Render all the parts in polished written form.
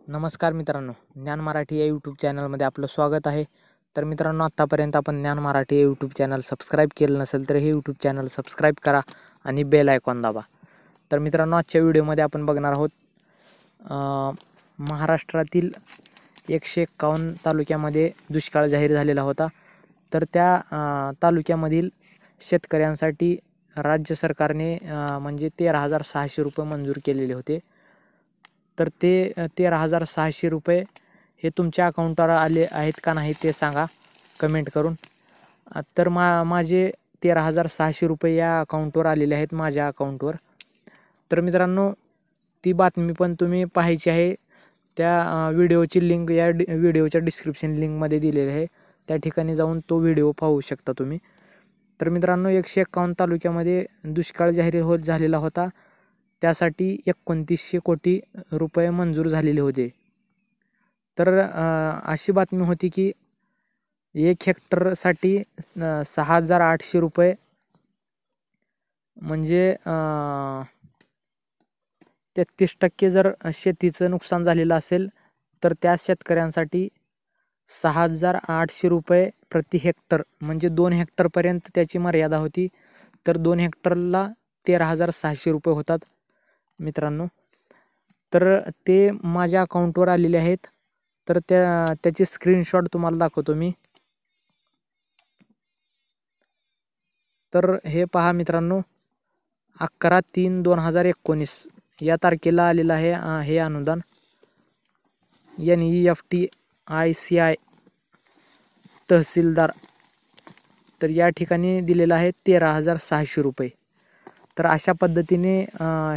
नमस्कार मित्रांनो, ज्ञान मराठी या यूट्यूब चॅनलमध्ये आपलं स्वागत आहे. तर मित्रांनो, आत्तापर्यंत आपण ज्ञान मराठी या यूट्यूब चॅनल सबस्क्राईब केलं नसेल तर हे यूट्यूब चॅनल सबस्क्राईब करा आणि बेल आयकॉन दाबा. तर मित्रांनो, आजच्या व्हिडिओमध्ये आपण बघणार आहोत महाराष्ट्रातील 151 तालुक्यामध्ये दुष्काळ जाहीर झालेला होता. तर त्या तालुक्यामधील शेतकऱ्यांसाठी राज्य सरकारने म्हणजे 13,600 रुपये मंजूर केलेले होते. तर ते 13,600 रुपये हे तुमच्या अकाउंटवर आले आहेत का नाही ते सांगा कमेंट करून. तर माझे 13,600 रुपये या अकाउंटवर आलेले आहेत, माझ्या अकाउंटवर. तर मित्रांनो, ती बातमी पण तुम्ही पाहायची आहे. त्या व्हिडिओची लिंक या व्हिडिओच्या डिस्क्रिप्शन लिंकमध्ये दिलेली आहे, त्या ठिकाणी जाऊन तो व्हिडिओ पाहू शकता तुम्ही. तर मित्रांनो, 151 तालुक्यामध्ये दुष्काळ जाहीर झालेला होता. त्यासाठी 2900 कोटी रुपये मंजूर झालेले होते. तर अशी बातमी होती की 1 हेक्टरसाठी 6,800 रुपये म्हणजे 33% जर शेतीचं नुकसान झालेलं असेल तर त्या शेतकऱ्यांसाठी 6,800 रुपये प्रति हेक्टर म्हणजे 2 हेक्टरपर्यंत त्याची मर्यादा होती. तर 2 हेक्टरला 13,600 रुपये होतात मित्रांनो. तर ते माझ्या अकाउंटवर आलेले आहेत. तर त्याची स्क्रीनशॉट तुम्हाला दाखवतो मी. तर हे पहा मित्रांनो, 11/3/2019 या तारखेला आलेलं आहे हे अनुदान. NEFT ICI तहसीलदार. तर या ठिकाणी दिलेलं आहे 13,600 रुपये. तर अशा पद्धतीने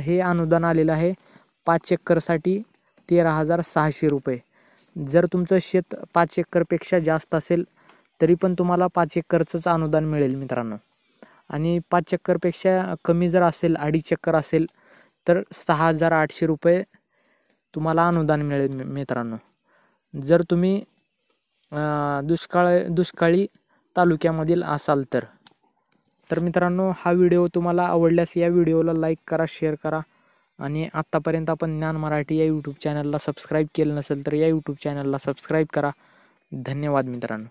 हे अनुदान आलेलं आहे. 5 एकरसाठी 13,600 रुपये. जर तुमचं शेत 5 एकरपेक्षा जास्त असेल तरी पण तुम्हाला 5 एकरचंच अनुदान मिळेल मित्रांनो. आणि 5 एकरपेक्षा कमी जर असेल, 2.5 एकर असेल तर 6,800 रुपये तुम्हाला अनुदान मिळेल मित्रांनो. जर तुम्ही दुष्काळी तालुक्यामधील असाल तर. तर मित्रांनो, हा व्हिडिओ तुम्हाला आवडल्यास या व्हिडिओला लाईक करा, शेअर करा. आणि आत्तापर्यंत आपण ज्ञान मराठी या यूट्यूब चॅनलला सबस्क्राईब केलं नसेल तर या यूट्यूब चॅनलला सबस्क्राईब करा. धन्यवाद मित्रांनो.